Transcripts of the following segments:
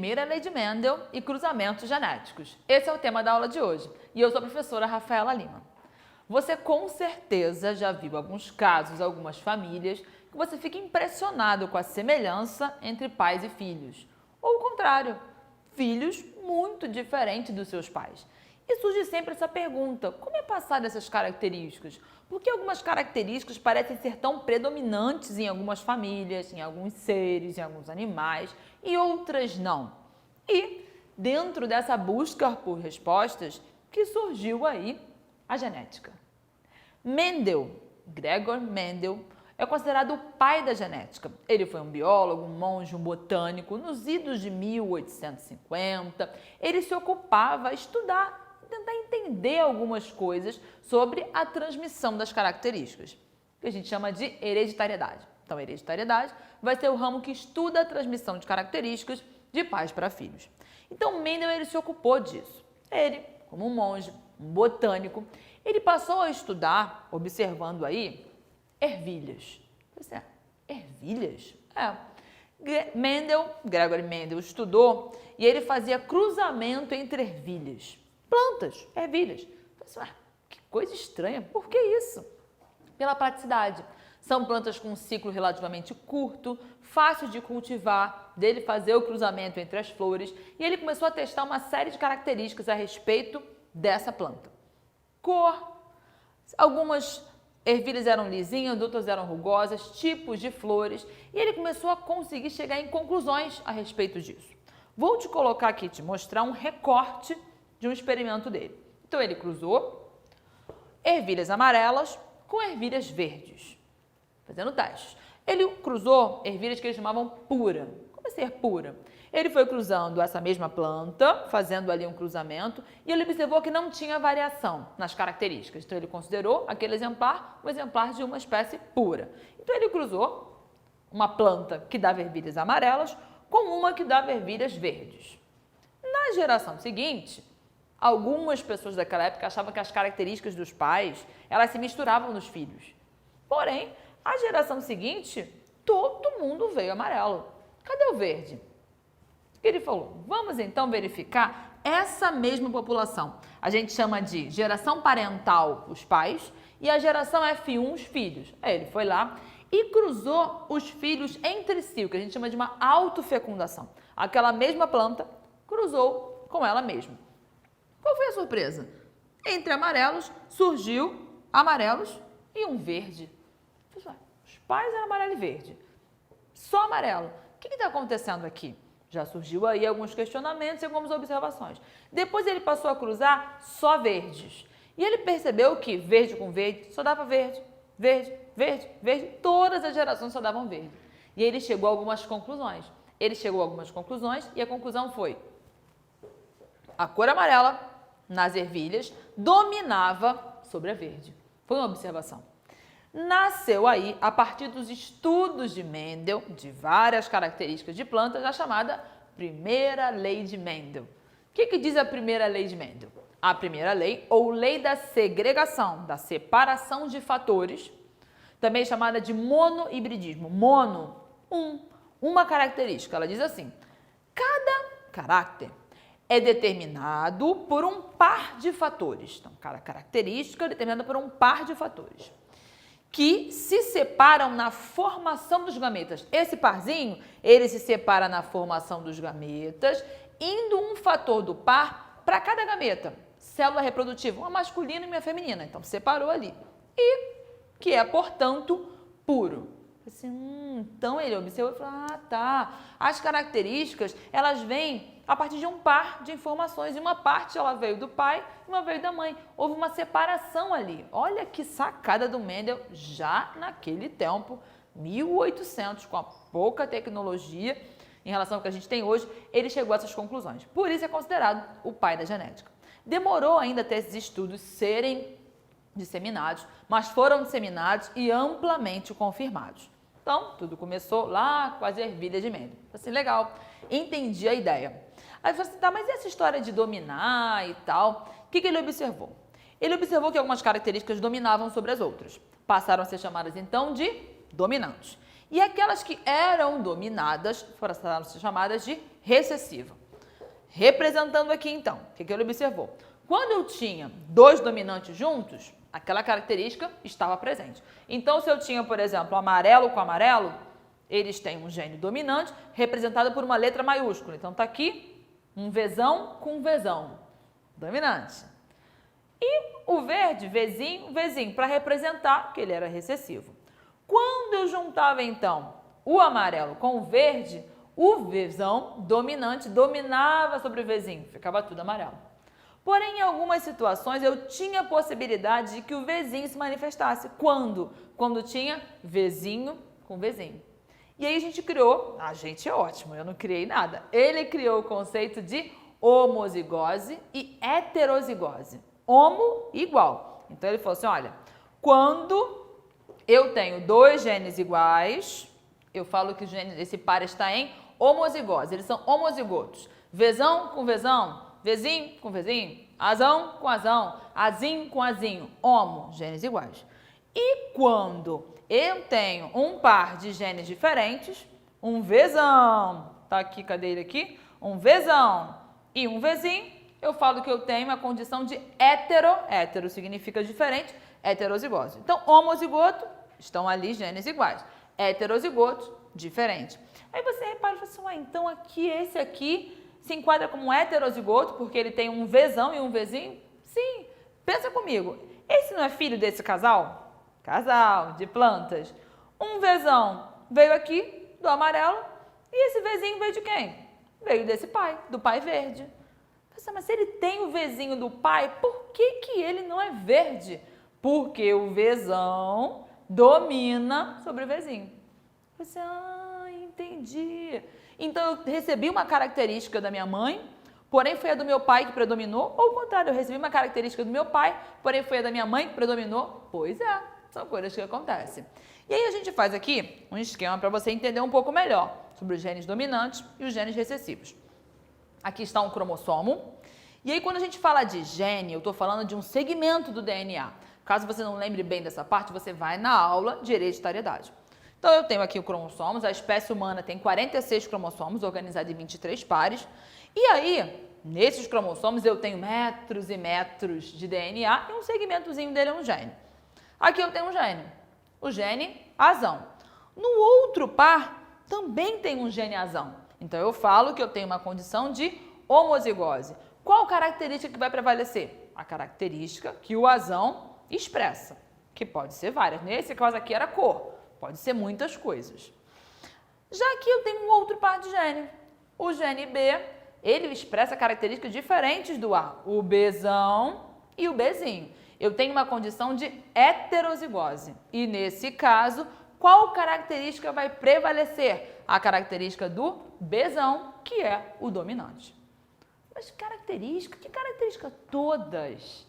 Primeira lei de Mendel e cruzamentos genéticos. Esse é o tema da aula de hoje e eu sou a professora Rafaela Lima. Você com certeza já viu alguns casos, algumas famílias, que você fica impressionado com a semelhança entre pais e filhos. Ou o contrário, filhos muito diferentes dos seus pais. E surge sempre essa pergunta, como é passada essas características? Por que algumas características parecem ser tão predominantes em algumas famílias, em alguns seres, em alguns animais, e outras não? E, dentro dessa busca por respostas, que surgiu aí a genética. Mendel, Gregor Mendel, é considerado o pai da genética. Ele foi um biólogo, um monge, um botânico. Nos idos de 1850, ele se ocupava a estudar, tentar entender algumas coisas sobre a transmissão das características, que a gente chama de hereditariedade. Então, a hereditariedade vai ser o ramo que estuda a transmissão de características de pais para filhos. Então, Mendel ele se ocupou disso. Ele, como um monge, um botânico, ele passou a estudar, observando aí, ervilhas. Você, ervilhas? Gregor Mendel estudou e ele fazia cruzamento entre ervilhas. Plantas, ervilhas. Que coisa estranha, por que isso? Pela praticidade. São plantas com um ciclo relativamente curto, fácil de cultivar, dele fazer o cruzamento entre as flores, e ele começou a testar uma série de características a respeito dessa planta. Cor, algumas ervilhas eram lisinhas, outras eram rugosas, tipos de flores, e ele começou a conseguir chegar em conclusões a respeito disso. Vou te colocar aqui, te mostrar um recorte de um experimento dele. Então, ele cruzou ervilhas amarelas com ervilhas verdes, fazendo testes. Ele cruzou ervilhas que eles chamavam pura. Como é ser pura? Ele foi cruzando essa mesma planta, fazendo ali um cruzamento, e ele observou que não tinha variação nas características. Então, ele considerou aquele exemplar um exemplar de uma espécie pura. Então, ele cruzou uma planta que dava ervilhas amarelas com uma que dava ervilhas verdes. Na geração seguinte, algumas pessoas daquela época achavam que as características dos pais, elas se misturavam nos filhos. Porém, a geração seguinte, todo mundo veio amarelo. Cadê o verde? Ele falou, vamos então verificar essa mesma população. A gente chama de geração parental, os pais, e a geração F1, os filhos. Aí ele foi lá e cruzou os filhos entre si, o que a gente chama de uma autofecundação. Aquela mesma planta cruzou com ela mesma. Qual foi a surpresa? Entre amarelos surgiu amarelos e um verde. Os pais eram amarelo e verde. Só amarelo. O que está acontecendo aqui? Já surgiu aí alguns questionamentos e algumas observações. Depois ele passou a cruzar só verdes. E ele percebeu que verde com verde só dava verde, verde, verde, verde. Todas as gerações só davam verde. E ele chegou a algumas conclusões. E a conclusão foi: a cor amarela nas ervilhas dominava sobre a verde. Foi uma observação. Nasceu aí, a partir dos estudos de Mendel, de várias características de plantas, a chamada Primeira Lei de Mendel. O que diz a Primeira Lei de Mendel? A primeira lei, ou lei da segregação, da separação de fatores, também chamada de monohibridismo. Mono, uma característica. Ela diz assim, cada caráter é determinado por um par de fatores. Então, cada característica é determinada por um par de fatores que se separam na formação dos gametas. Esse parzinho, ele se separa na formação dos gametas, indo um fator do par para cada gameta. Célula reprodutiva, uma masculina e uma feminina. Então, separou ali. E que é, portanto, puro. Assim, então, ele observou e falou, as características, elas vêm a partir de um par de informações, e uma parte ela veio do pai e uma veio da mãe. Houve uma separação ali. Olha que sacada do Mendel, já naquele tempo, 1800, com a pouca tecnologia em relação ao que a gente tem hoje, ele chegou a essas conclusões. Por isso é considerado o pai da genética. Demorou ainda até esses estudos serem disseminados, mas foram disseminados e amplamente confirmados. Então, tudo começou lá com as ervilhas de Mendel. Assim, legal, entendi a ideia. Aí você assim, mas e essa história de dominar e tal? O que ele observou? Ele observou que algumas características dominavam sobre as outras. Passaram a ser chamadas, então, de dominantes. E aquelas que eram dominadas foram chamadas de recessiva. Representando aqui, então, o que ele observou? Quando eu tinha dois dominantes juntos, aquela característica estava presente. Então, se eu tinha, por exemplo, amarelo com amarelo, eles têm um gene dominante representado por uma letra maiúscula. Então, está aqui um Vzão com um Vzão, dominante. E o verde, Vzinho, para representar que ele era recessivo. Quando eu juntava, então, o amarelo com o verde, o Vzão dominante dominava sobre o Vzinho, ficava tudo amarelo. Porém, em algumas situações, eu tinha a possibilidade de que o Vzinho se manifestasse. Quando? Quando tinha Vzinho com Vzinho. E aí a gente criou, a gente é ótimo, eu não criei nada. Ele criou o conceito de homozigose e heterozigose. Homo igual. Então ele falou assim, olha, quando eu tenho dois genes iguais, eu falo que esse par está em homozigose, eles são homozigotos. Vzão com Vzão, Vzinho com Vzinho, Azão com Azão, Azinho com Azinho, homo, genes iguais. E quando eu tenho um par de genes diferentes, um Vzão, tá aqui, cadê ele aqui? Um Vzão e um Vzinho, eu falo que eu tenho a condição de hétero significa diferente, heterozigose. Então, homozigoto, estão ali genes iguais, heterozigoto, diferente. Aí você repara e fala assim, ué, então aqui, esse aqui se enquadra como um heterozigoto, porque ele tem um Vzão e um Vzinho? Sim, pensa comigo, esse não é filho desse casal? Casal de plantas. Um Vzão veio aqui, do amarelo, e esse Vzinho veio de quem? Veio desse pai, do pai verde. Mas se ele tem o Vzinho do pai, por que ele não é verde? Porque o Vzão domina sobre o Vzinho. Você, entendi. Então, eu recebi uma característica da minha mãe, porém foi a do meu pai que predominou, ou ao contrário, eu recebi uma característica do meu pai, porém foi a da minha mãe que predominou. Pois é, são coisas que acontecem. E aí a gente faz aqui um esquema para você entender um pouco melhor sobre os genes dominantes e os genes recessivos. Aqui está um cromossomo. E aí, quando a gente fala de gene, eu estou falando de um segmento do DNA. Caso você não lembre bem dessa parte, você vai na aula de hereditariedade. Então, eu tenho aqui os cromossomos. A espécie humana tem 46 cromossomos, organizados em 23 pares. E aí, nesses cromossomos, eu tenho metros e metros de DNA e um segmentozinho dele é um gene. Aqui eu tenho um gene, o gene azão. No outro par, também tem um gene azão. Então, eu falo que eu tenho uma condição de homozigose. Qual característica que vai prevalecer? A característica que o azão expressa, que pode ser várias. Nesse caso aqui era cor, pode ser muitas coisas. Já aqui eu tenho um outro par de gene. O gene B, ele expressa características diferentes do A. O Bzão e o Bzinho. Eu tenho uma condição de heterozigose. E nesse caso, qual característica vai prevalecer? A característica do Bzão, que é o dominante. Mas característica? Que característica? Todas.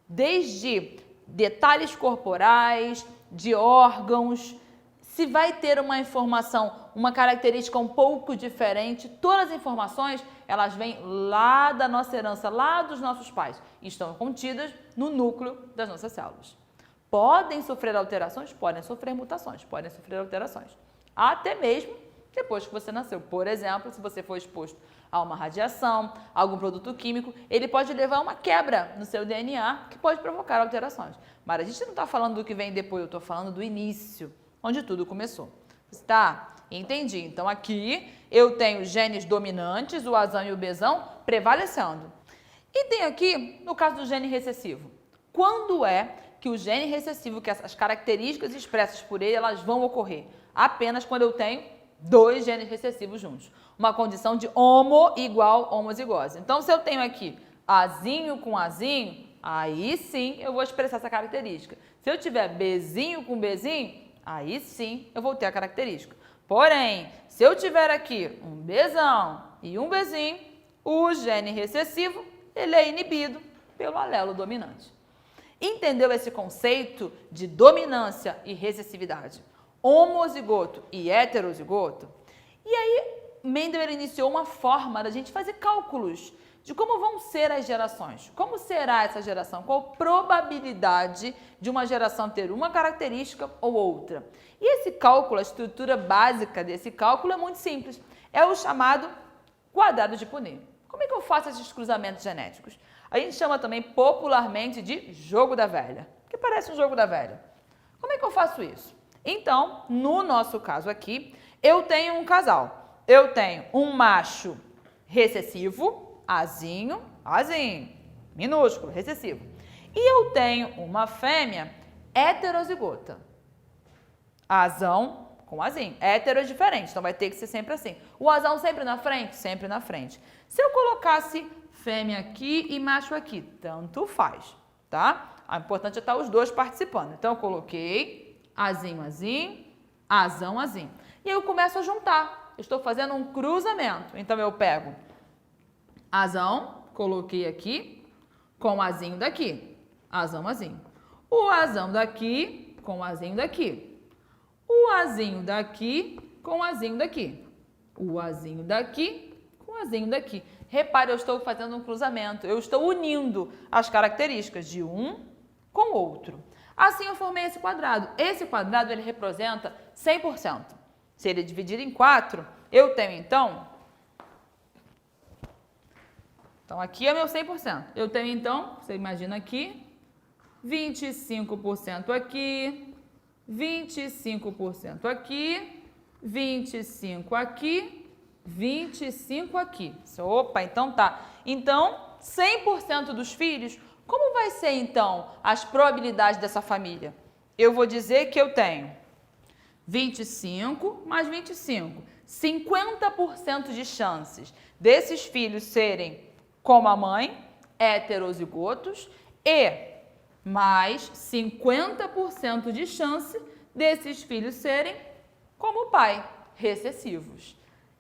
Desde detalhes corporais, de órgãos, se vai ter uma informação, uma característica um pouco diferente, todas as informações, elas vêm lá da nossa herança, lá dos nossos pais, e estão contidas no núcleo das nossas células. Podem sofrer alterações? Podem sofrer mutações, podem sofrer alterações. Até mesmo depois que você nasceu. Por exemplo, se você for exposto a uma radiação, a algum produto químico, ele pode levar a uma quebra no seu DNA que pode provocar alterações. Mas a gente não está falando do que vem depois, eu estou falando do início, onde tudo começou. Tá? Entendi. Então aqui eu tenho genes dominantes, o Azão e o Bzão, prevalecendo. E tem aqui, no caso do gene recessivo, quando é que o gene recessivo, que as características expressas por ele, elas vão ocorrer? Apenas quando eu tenho dois genes recessivos juntos. Uma condição de homo igual homozigose. Então, se eu tenho aqui Azinho com Azinho, aí sim eu vou expressar essa característica. Se eu tiver Bzinho com Bzinho, aí sim eu vou ter a característica. Porém, se eu tiver aqui um Bzão e um Bzinho, o gene recessivo, ele é inibido pelo alelo dominante. Entendeu esse conceito de dominância e recessividade? Homozigoto e heterozigoto? E aí, Mendel iniciou uma forma da gente fazer cálculos de como vão ser as gerações. Como será essa geração? Qual a probabilidade de uma geração ter uma característica ou outra? E esse cálculo, a estrutura básica desse cálculo é muito simples. É o chamado quadrado de Punnett. Como é que eu faço esses cruzamentos genéticos? A gente chama também popularmente de jogo da velha, que parece um jogo da velha. Como é que eu faço isso? Então, no nosso caso aqui, eu tenho um casal. Eu tenho um macho recessivo, Azinho, minúsculo, recessivo. E eu tenho uma fêmea heterozigota. Azão com azinho. Hétero é diferente, então vai ter que ser sempre assim. O azão sempre na frente? Sempre na frente. Se eu colocasse fêmea aqui e macho aqui, tanto faz, tá? O importante é estar os dois participando. Então, eu coloquei azinho, azão, azinho. E aí eu começo a juntar. Eu estou fazendo um cruzamento. Então, eu pego azão, coloquei aqui, com o azinho daqui. Azão, azinho. O azão daqui com o azinho daqui. O azinho daqui com o azinho daqui. O azinho daqui com o azinho daqui. Repare, eu estou fazendo um cruzamento. Eu estou unindo as características de um com o outro. Assim eu formei esse quadrado. Esse quadrado ele representa 100%. Se ele dividir em 4, eu tenho então aqui é meu 100%. Eu tenho então, você imagina aqui, 25% aqui, 25% aqui, 25 aqui, 25 aqui. Opa, então tá. Então, 100% dos filhos, como vai ser então as probabilidades dessa família? Eu vou dizer que eu tenho 25 mais 25, 50% de chances desses filhos serem como a mãe, heterozigotos, e mais 50% de chance desses filhos serem como o pai, recessivos.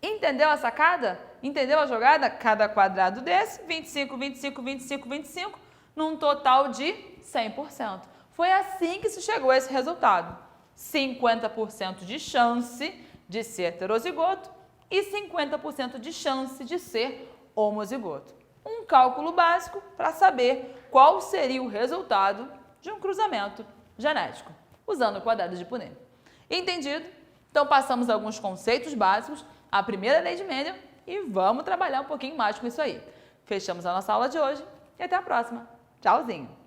Entendeu a sacada? Entendeu a jogada? Cada quadrado desse, 25, 25, 25, 25, num total de 100%. Foi assim que se chegou a esse resultado. 50% de chance de ser heterozigoto e 50% de chance de ser homozigoto. Um cálculo básico para saber qual seria o resultado de um cruzamento genético, usando o quadrado de Punnett. Entendido? Então, passamos alguns conceitos básicos, a primeira lei de Mendel, e vamos trabalhar um pouquinho mais com isso aí. Fechamos a nossa aula de hoje e até a próxima. Tchauzinho!